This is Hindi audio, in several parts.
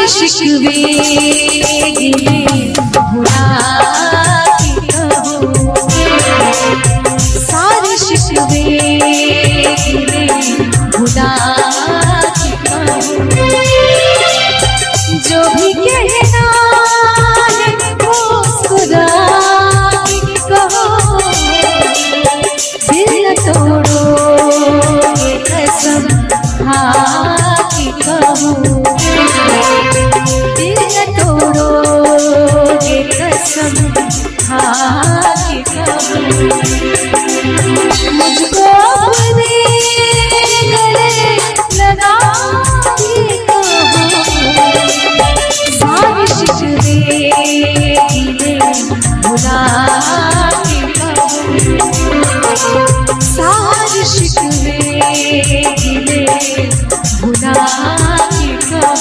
शिकवे गिले भुला के कहो, सारे शिकवे गिले भुला के कहो। जो भी कहना है मुस्कुरा के कहो, दिल न तोड़ो ये कसम खा के कहो, दिल न तोड़ोगे कसम खा के कहो। मुझको अपने गले लगा के कहो, सारे शिकवे गिले भुला के कहो, सारे शिकवे गिले भुला के कहो।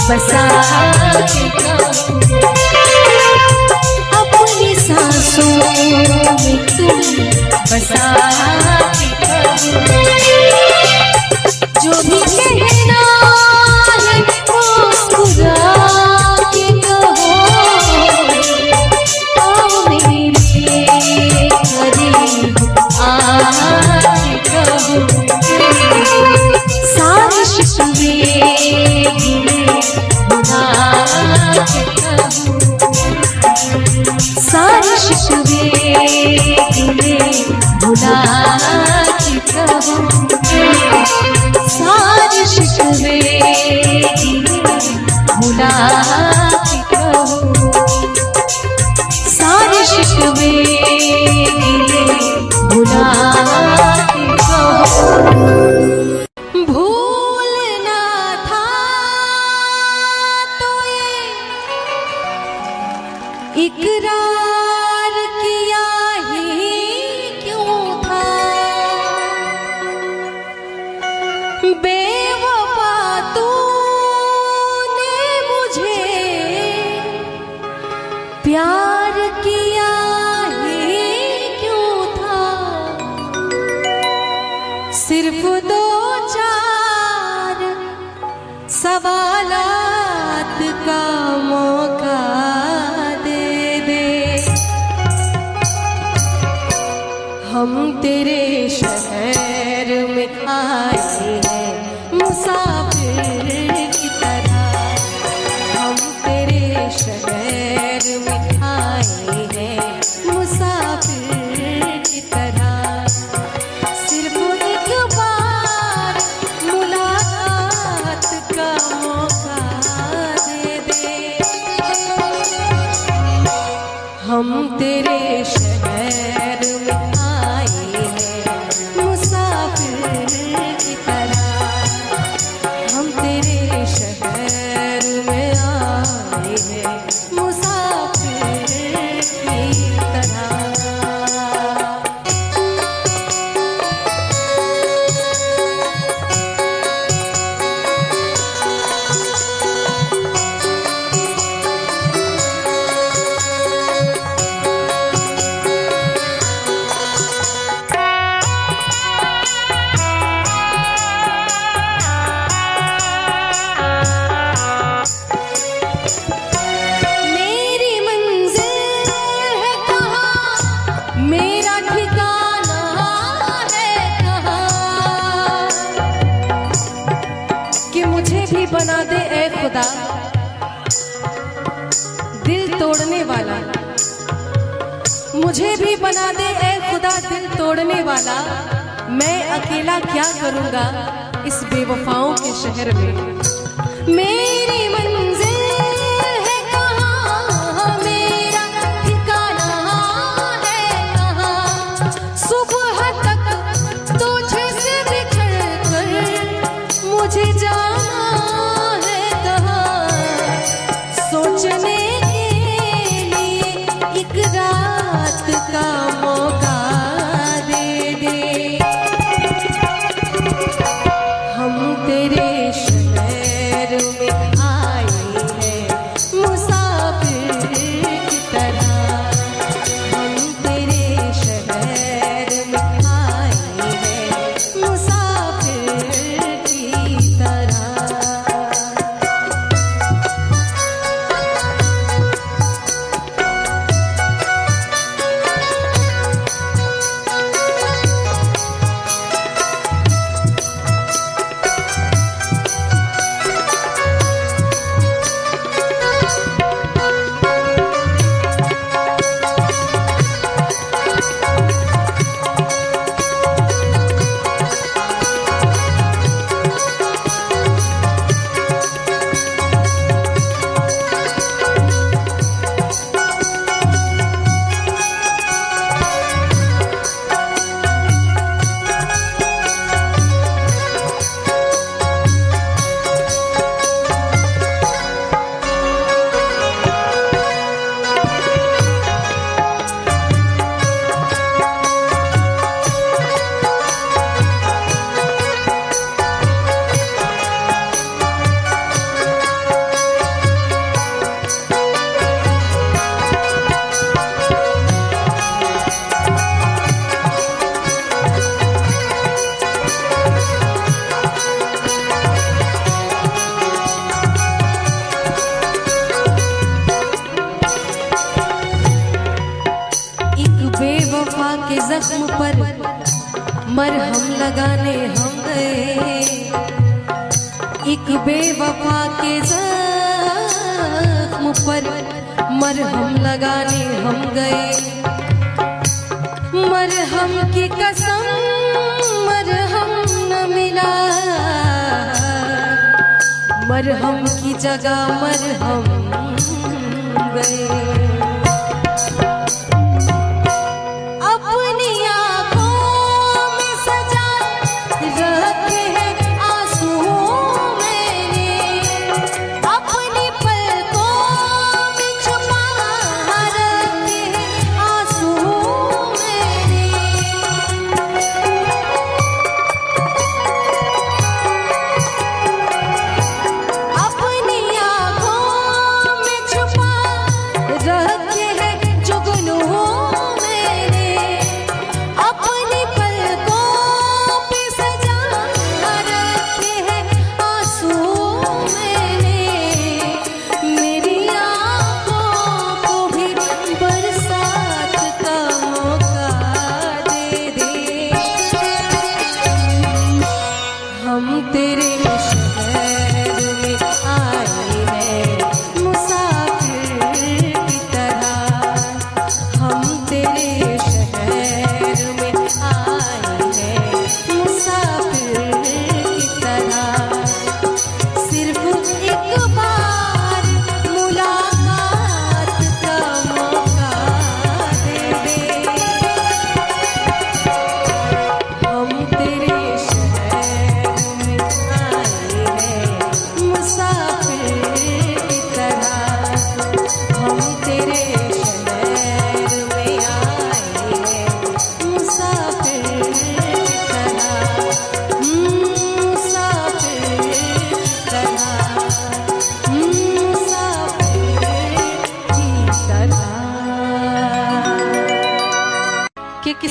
बसा के कहो, अपनी सांसों में तुम बसा के कहो। जो भी कहना है मुस्कुरा के कहो, आओ मेरे करीब आके कहो, सारे शिकवे गिले भुला के कहो, सारे शिकवे गिले भुला के कहो, सारे शिकवे गिले भुला के कहो, सारे शिकवे गिले भुला के कहो। इकरार किया ही क्यों था, बेवफा तूने मुझे प्यार किया ही क्यों था। सिर्फ 2-4 सवालात का मौका दे दे। हम तेरे शहर में आए हैं मुसाफिर की तरह। हम तेरे शहर में आए हैं मुसाफिर की तरह। सिर्फ एक बार मुलाकात का मौका दे दे। हम तेरे शहर में आए हैं मुसाफिर की तरह। हम तेरे शहर में आए हैं मुसाफिर की तरह। मेरी मंजिल है कहाँ, मेरा ठिकाना है कहाँ। कि मुझे भी बना दे ऐ खुदा दिल तोड़ने वाला। मुझे भी बना दे ऐ खुदा दिल तोड़ने वाला। मैं अकेला क्या करूँगा इस बेवफाओं के शहर में। मेरी मंजिल है कहाँ, मेरा ठिकाना है कहाँ। सुबह तक तुझसे बिछड़ कर मुझे जाना है कहाँ। सोचने के लिए एक रात का मौका दे दे। हम तेरे शहर में आए हैं मुसाफिर की तरह। हम तेरे शहर में आए हैं मुसाफिर की तरह। बेवफा के जख्म पर मरहम लगाने हम गए। एक बेवफा के जख्म पर मरहम लगाने हम गए। मरहम की कसम मरहम न मिला। मरहम की जगह मरहम गए। रख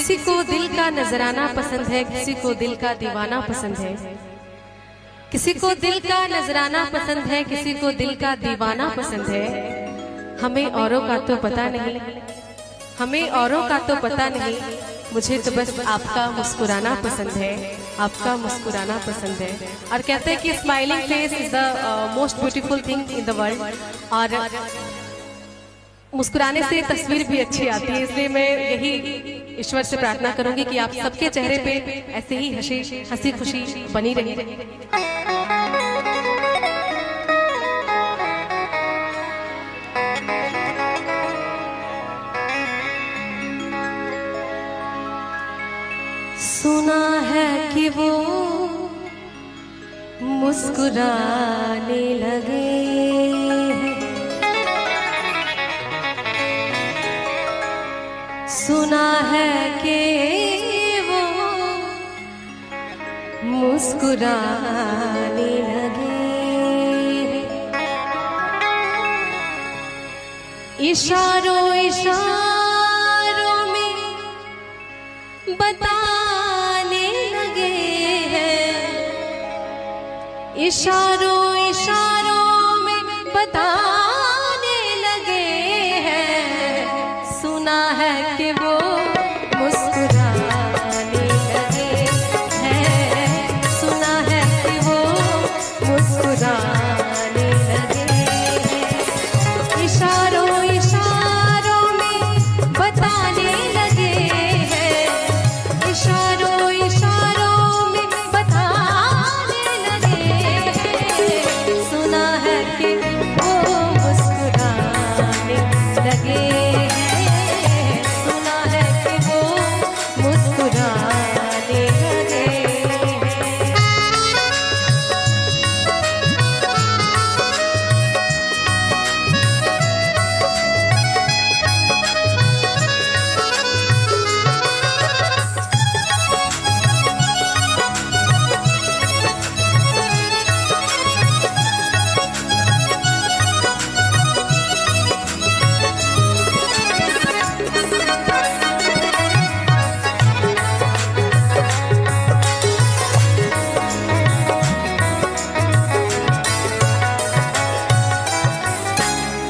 किसी को दिल का नजराना पसंद है, किसी को दिल का दीवाना पसंद है। किसी को दिल का नजराना पसंद है, किसी को दिल का दीवाना पसंद है। हमें औरों का तो पता नहीं, हमें औरों का तो पता नहीं, मुझे तो बस आपका मुस्कुराना पसंद है, आपका मुस्कुराना पसंद है। और कहते हैं कि smiling face is the most beautiful thing in the world. और मुस्कुराने से तस्वीर भी अच्छी आती है, इसलिए मैं यही ईश्वर से प्रार्थना करूंगी कि आप सबके चेहरे पे ऐसे ही हंसी खुशी बनी रहे। सुना है कि वो मुस्कुराने लगे हैं, सुना है कि वो मुस्कुराने लगे हैं। इशारों इशारों में बताने लगे हैं, इशारों इशारों में बताने लगे हैं। सुना है कि वो मुस्कुराने लगे हैं, सुना है कि वो मुस्कुराने लगे हैं। इशारों इशारों में बताने लगे हैं, इशारों इशारों में बताने लगे हैं। सुना है कि वो मुस्कुराने लगे हैं, सुना है कि वो मुस्कुराने लगे हैं।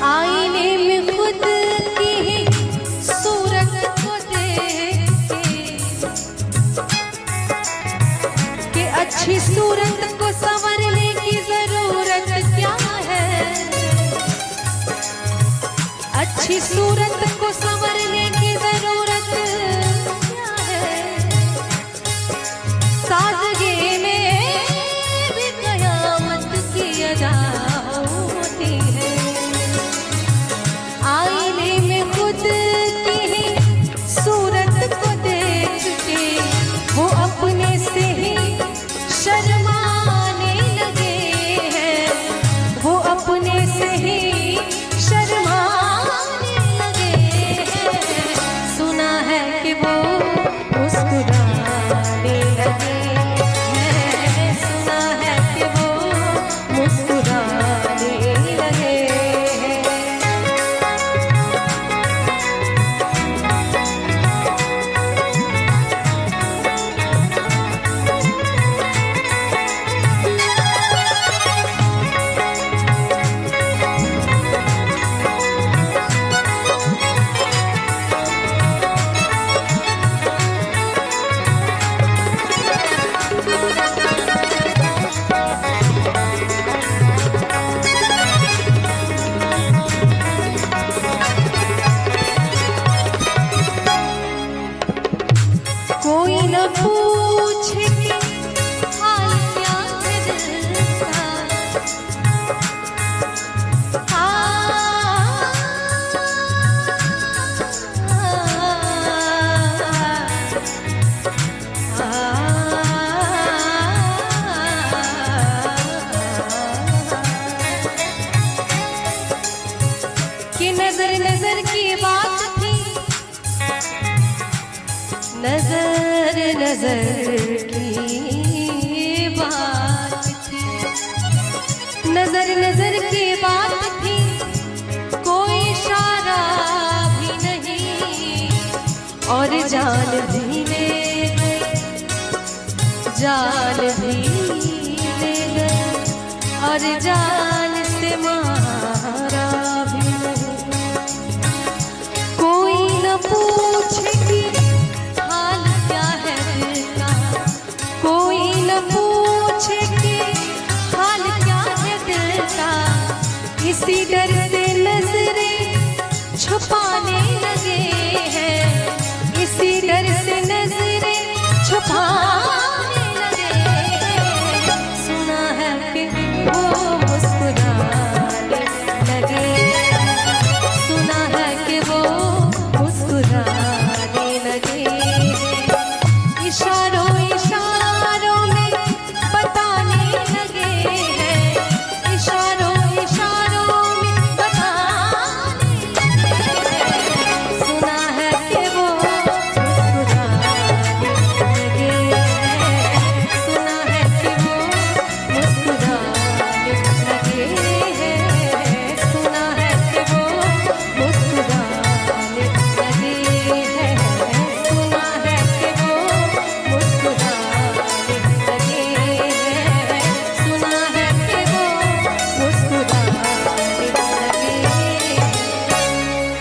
आईने में खुद की ही सूरत को देख के अच्छी सूरत को संवरने की जरूरत क्या है, अच्छी सूरत को संवरने की जरूरत क्या है। सादगी में भी कयामत की अदा होती है। आईने में खुद की ही सूरत को देख के वो अपने से ही शर्माने लगे हैं, वो अपने से ही शर्माने लगे हैं। सुना है कि वो मुस्कुराने लगे हैं, सुना है कि वो मुस्कुराने लगे हैं। कोई न पूछे कि हाल क्या है दिल का, कि नजर नजर की बात थी, नजर नजर की बात थी, नजर नजर की बात थी। कोई इशारा भी नहीं और जान भी जान भी ले गए और जान से मारा भी नहीं। कोई न पूछे कि हाल क्या है दिल का, कोई न पूछे कि हाल क्या है दिल का। इसी डर से नजरें छुपाने लगे हैं, इसी डर से नजरें छुपाने लगे हैं। सुना है कि वो मुस्कुराने लगे, सुना है कि वो मुस्कुराने लगे। इशारों इशारों में बताने लगे हैं, इशारों इशारों में बताने लगे हैं। सुना है कि वो मुस्कुराने लगे हैं, सुना है कि वो मुस्कुराने लगे हैं, सुना है कि वो मुस्कुराने लगे हैं, सुना है कि वो मुस्कुराने लगे हैं, सुना है कि वो मुस्कुराने लगे हैं।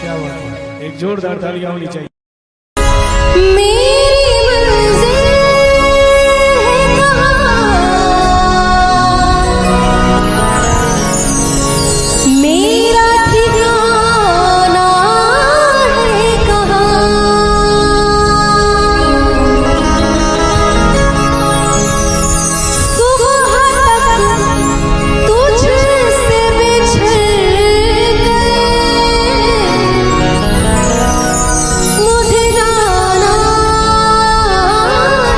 क्या बात है, एक जोरदार तालियां होनी चाहिए। मेरी मंजिल है कहाँ, मेरा ठिकाना है कहाँ। सुबह तक तुझसे बिछड़ गए, मुझे जाना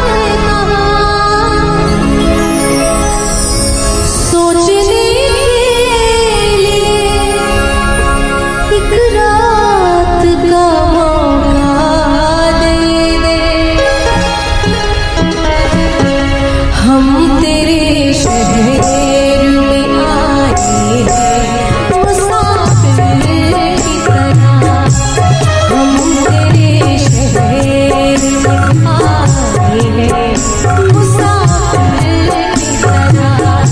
है कहाँ। सोचने के लिए एक रात का मौका दे दे। हम तेरे शहर में आए हैं मुसाफिर की तरह, हम तेरे शहर में आए हैं मुसाफिर की तरह।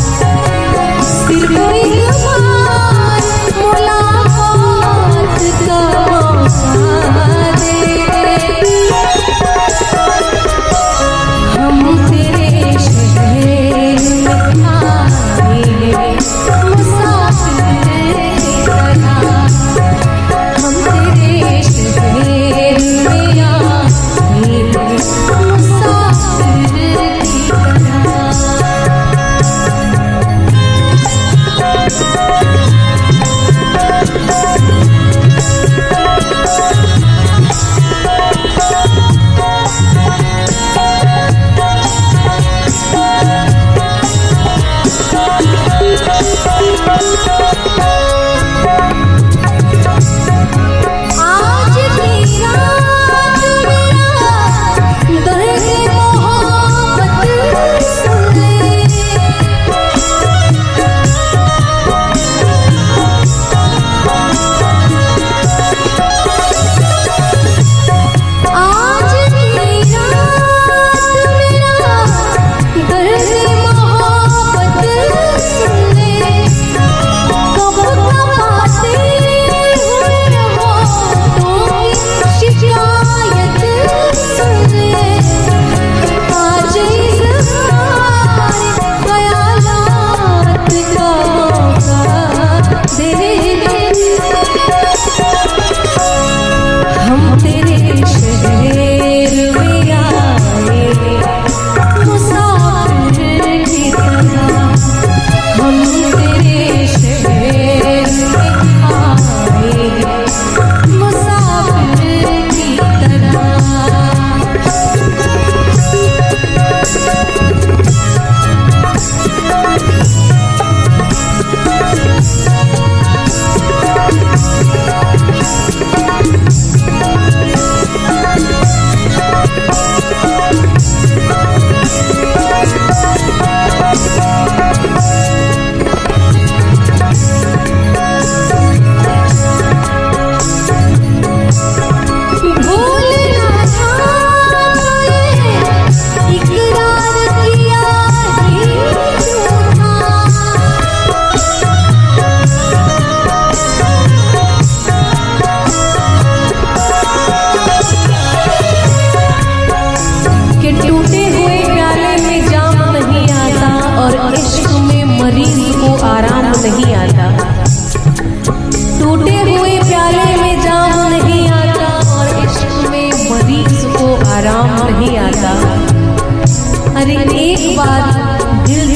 सिर्फ एक बार मुलाकात का मौका दे दे। हम तेरे शहर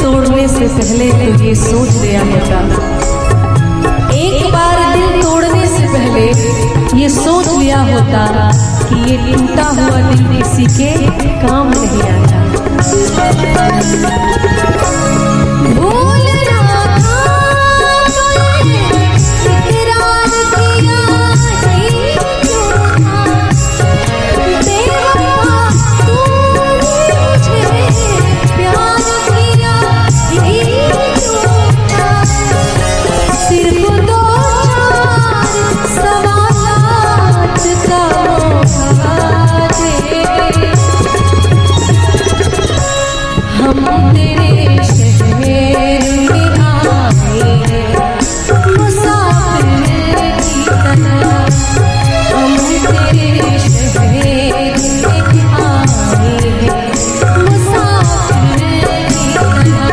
तोड़ने से पहले तो ये सोच लिया होता, एक बार दिल तोड़ने से पहले ये सोच लिया होता कि ये टूटा हुआ दिल किसी के काम नहीं आता। भूलना था तो इकरार किया ही क्यों था, बेवफा तूने मुझे प्यार किया ही क्यों था। सिर्फ दो चार सवालात का मौका दे, हम तेरे शहर में आए मुसाफिर की तरह, हम तेरे शहर में आए मुसाफिर की तरह।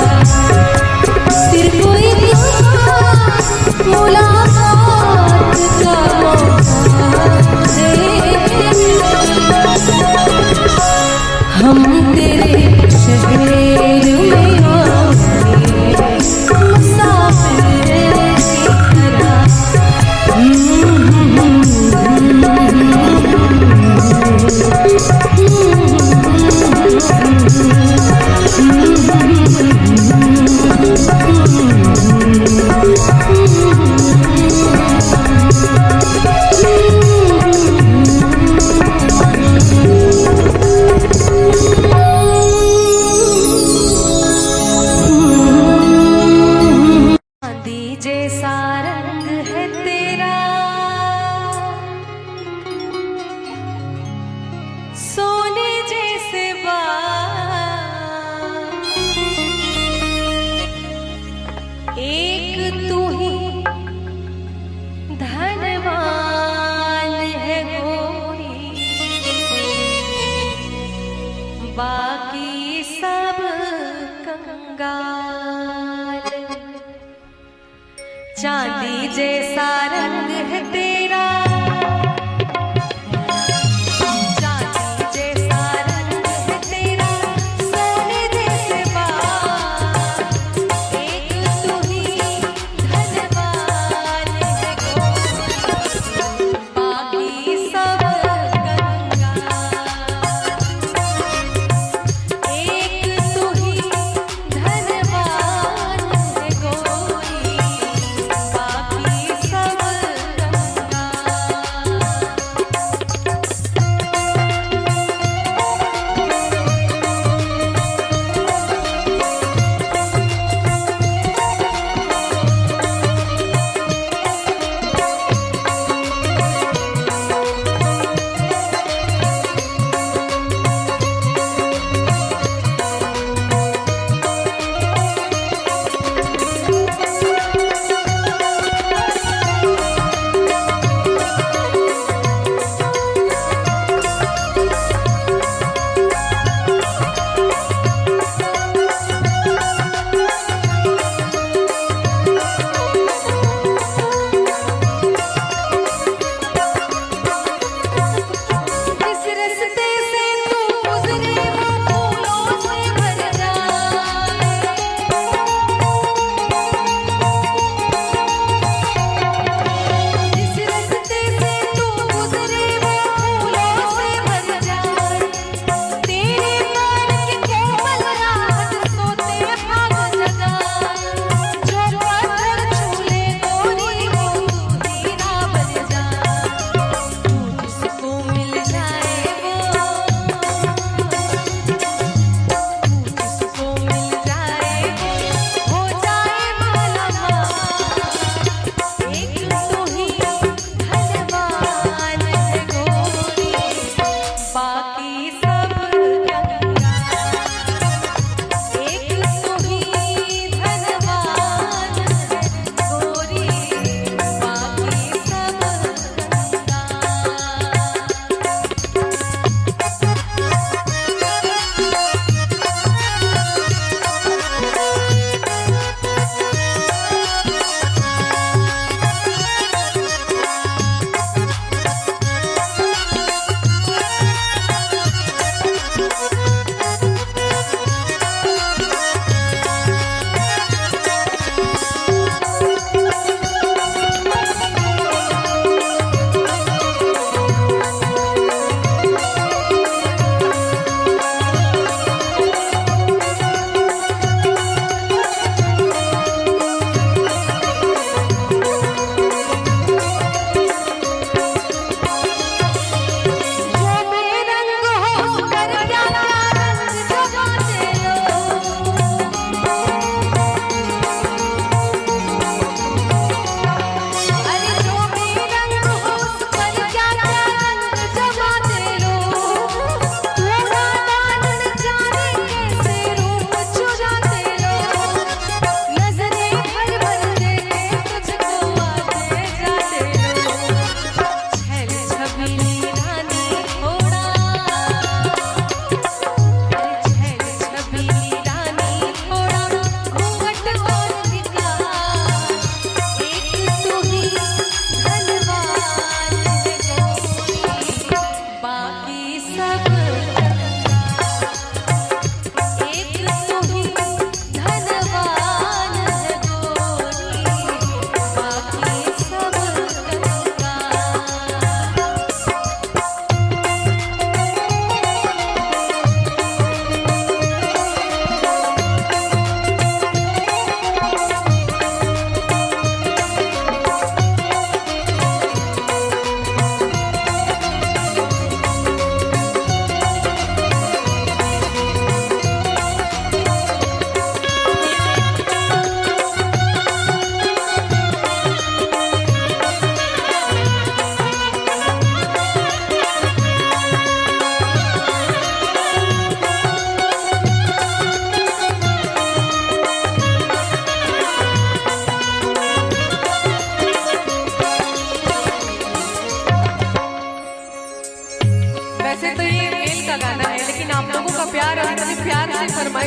सिर्फ एक मुलाकात का मौका दे, हम तेरे शहर में आए मुसाफिर की तरह। चांदी जैसा रंग है तेरा, सोने जैसे बाल, एक तू ही धनवान है गोरी, बाकी सब कंगाल। चांदी जैसा रंग है तेरा, चांदी जैसा रंग है तेरा, सोने जैसे बाल, एक तू ही धनवान है गोरी, बाकी सब कंगाल। एक तू ही धनवान है गोरी, बाकी सब कंगाल।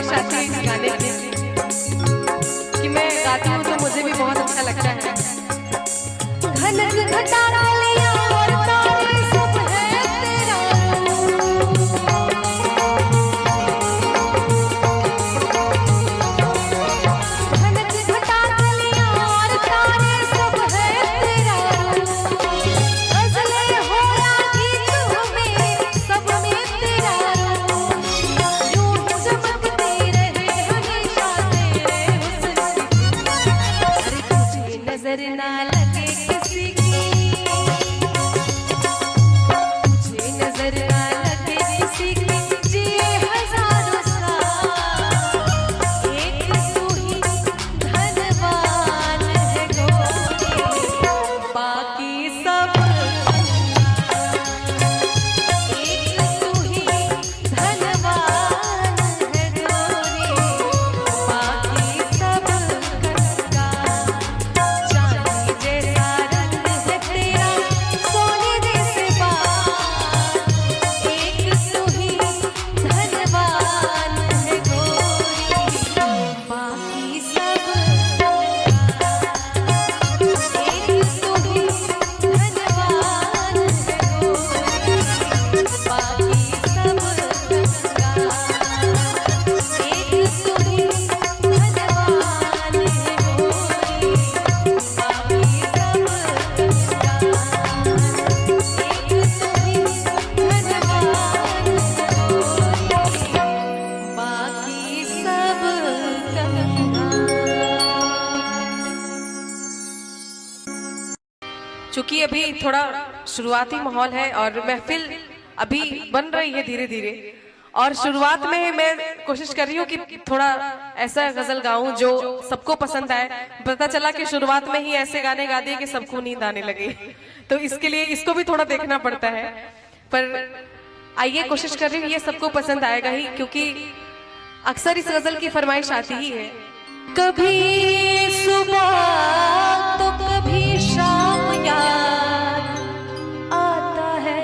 फरमाइश आती है इस गाने की कि मैं गाती हूँ तो मुझे भी बहुत अच्छा लगता है। घनक घटा लिया और तारे सब है तेरा घनक घटा लिया और तारे सब है तेरा गजलें हो या गीत हमें सब में तेरा यूं चमकते रहे हमेशा तेरे हुस्न अरे तुझे नजर ना लगे किसी की तुझे नजर ना लगे किसी की जिए हजारों साल एक तू ही धनवान है गोरी बाकी सब एक तू ही धनवान है गोरी बाकी सब कच्चा चांदी जैसा रंग है तेरा सोने जैसे बाल एक तू ही धनवान है गोरी बाकी सब एक तू ही धनवान है गोरी बाकी सब कच्चा एक तू ही धनवान है गोरी बाकी सब कच्चा एक तू ही धनवान है गोरी बाकी सब चूंकि अभी थोड़ा शुरुआती माहौल है और महफिल अभी बन रही है धीरे धीरे और शुरुआत में मैं कोशिश कर रही हूँ कि थोड़ा ऐसा गजल गाऊं जो सबको पसंद आए। पता चला कि शुरुआत में ही ऐसे गाने गा दिए कि सबको नींद आने लगे, तो इसके लिए इसको भी थोड़ा देखना पड़ता है। पर आइए कोशिश कर रही हूँ ये सबको पसंद आएगा ही, क्योंकि अक्सर इस गजल की फरमाइश आती ही है। कभी सुबह तो कभी शाम याद आता है,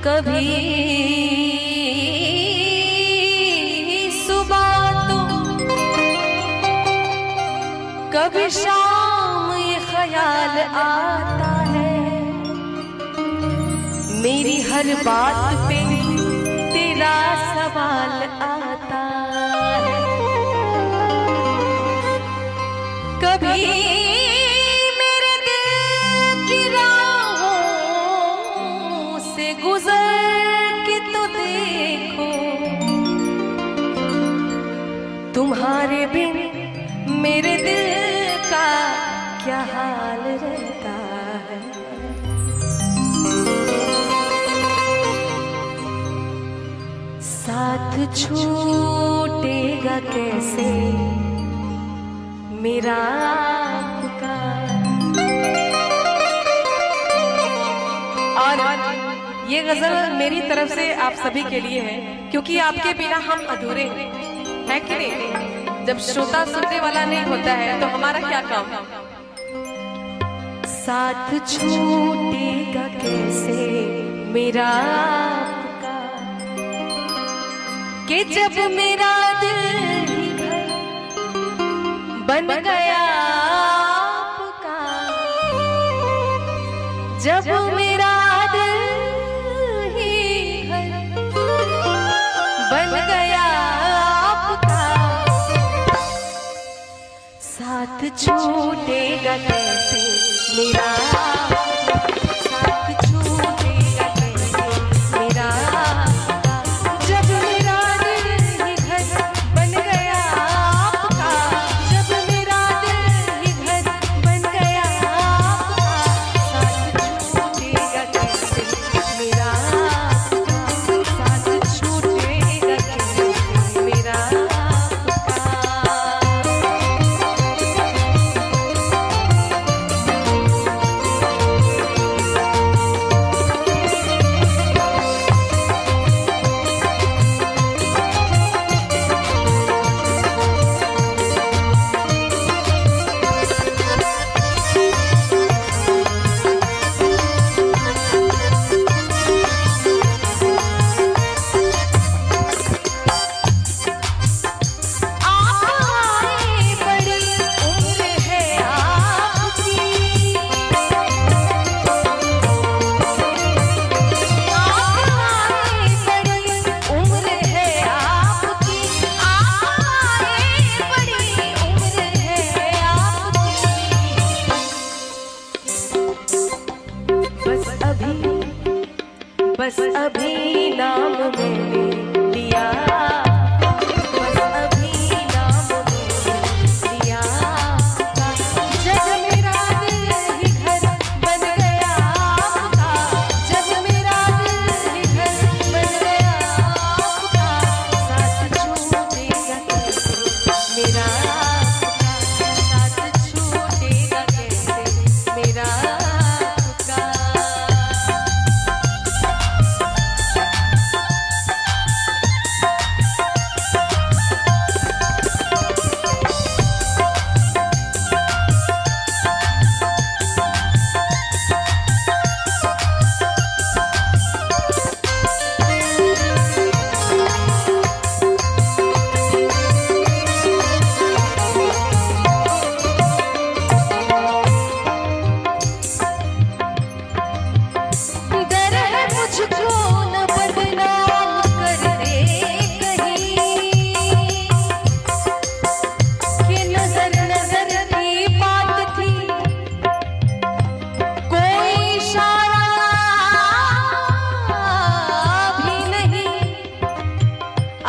कभी सुबह तो कभी शाम ये ख्याल आता है, मेरी हर बात पे तेरा सवाल आता है। कभी मेरे दिल की राहों से गुजर के तो देखो, तुम्हारे बिन मेरे दिल का क्या हाल रहता है। साथ छूटेगा कैसे मेरा आपका, और ये गजल मेरी तरफ से आप सभी के लिए है, क्योंकि आपके बिना हम अधूरे हैं, है कि नहीं। जब श्रोता सुनने वाला नहीं होता है तो हमारा क्या काम। साथ छूटेगा कैसे मेरा आपका, कि जब मेरा दिल ही घर बन गया आपका, जब मेरा दिल ही घर बन गया आपका, साथ छूटेगा कैसे मेरा, साथ छूटेगा कैसे मेरा, जब मेरा दिल ही घर बन गया आपका, जब मेरा दिल ही घर बन गया आपका, साथ छूटेगा कैसे मेरा, साथ छूटेगा कैसे मेरा।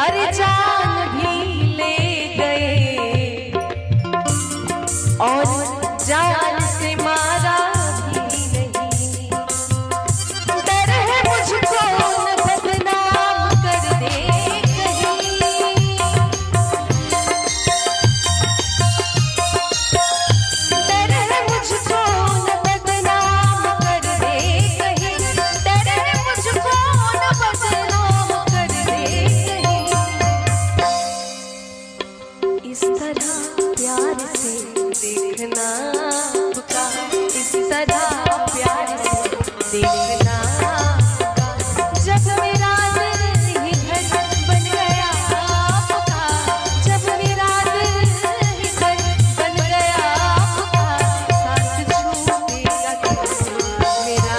अरे जान भी ले गए और जान से मारा भी नहीं। डर है मुझको न बदनाम कर दे कहीं। डर है मुझको न बदनाम कर दे कहीं। डर है मुझको न बदनाम कर दे कहीं। इस तरह प्यार से देखना पुकार, इस तरह प्यार से देखना पुकार। जब मेरा दिल ही घर बन गया पुकार, जब मेरा दिल ही घर बन गया पुकार। साथ छूटेगा कैसे मेरा,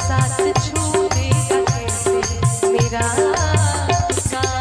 साथ छूटेगा कैसे मेरा पुकार।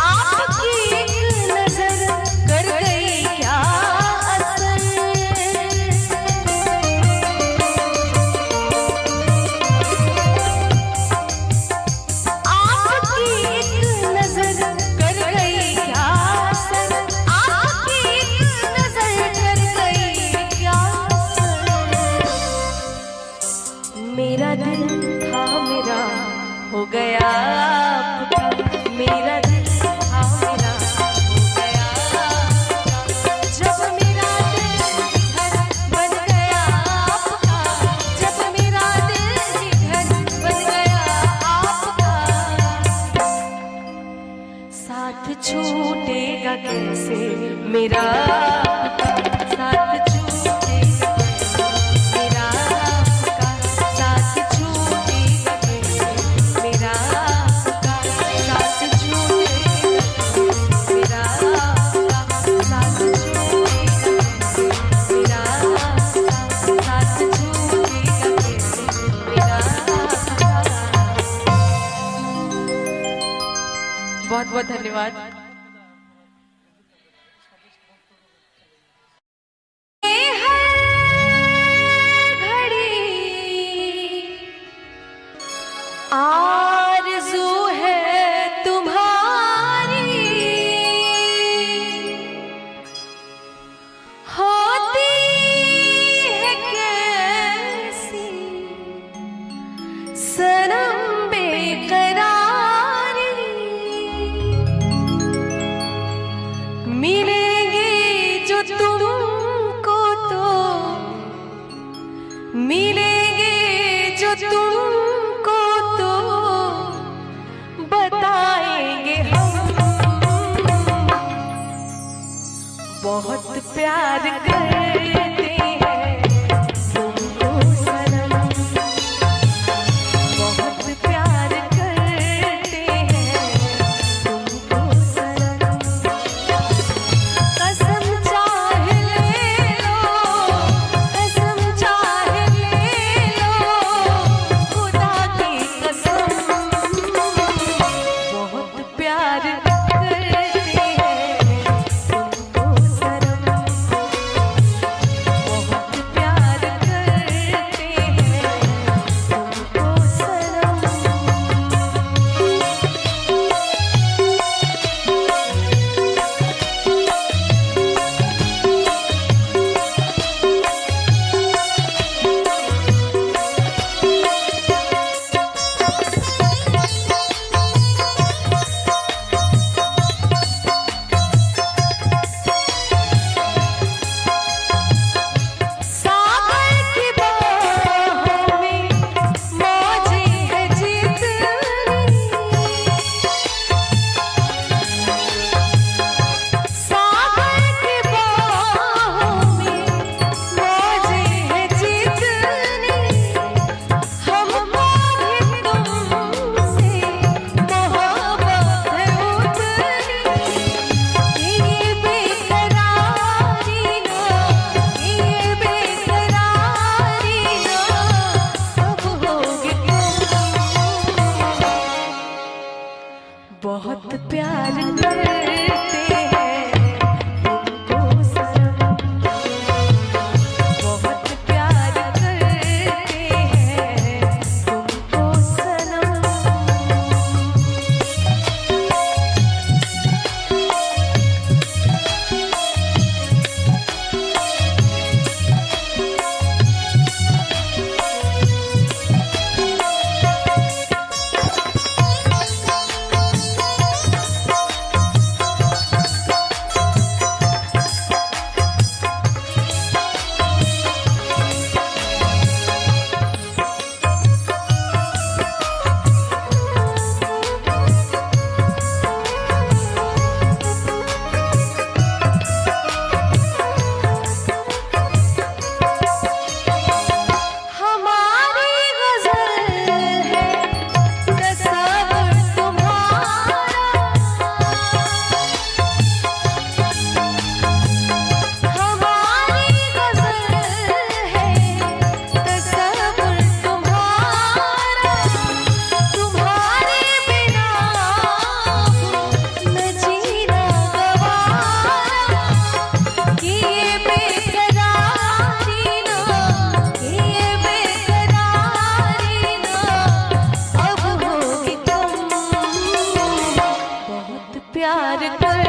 आपकी एक नजर कर गई क्या असर। आपकी एक नजर कर गई क्या असर। आपकी एक नजर कर गई क्या असर। मेरा दिल था मेरा हो गया पुकार। मेरा दिल था मेरा हो गया पुकार। जब मेरा दिल ही घर बन गया पुकार। जब मेरा दिल ही घर बन गया पुकार। साथ छूटेगा कैसे मेरा पुकार। साथ छूटेगा कैसे मेरा पुकार। साथ छूटेगा कैसे मेरा पुकार। साथ छूटेगा कैसे मेरा पुकार। साथ छूटेगा कैसे मेरा पुकार। साथ छूटेगा कैसे मेरा पुकार। बहुत बहुत धन्यवाद। आरज़ू है तुम्हारी होती है कैसी सनम बेकरारी। मिलेंगे जो तुमको तो मिलेंगे जो तुमको तो बताएंगे हम। बहुत प्यार करते हैं तुमको सनम। बहुत प्यार करते हैं तुमको सनम। कसम चाहे ले लो, कसम चाहे ले लो, खुदा की कसम। बहुत प्यार करते हैं तुमको सनम। करते हैं तुमको सनम, बहुत प्यार करते हैं तुमको सनम। प्यार कर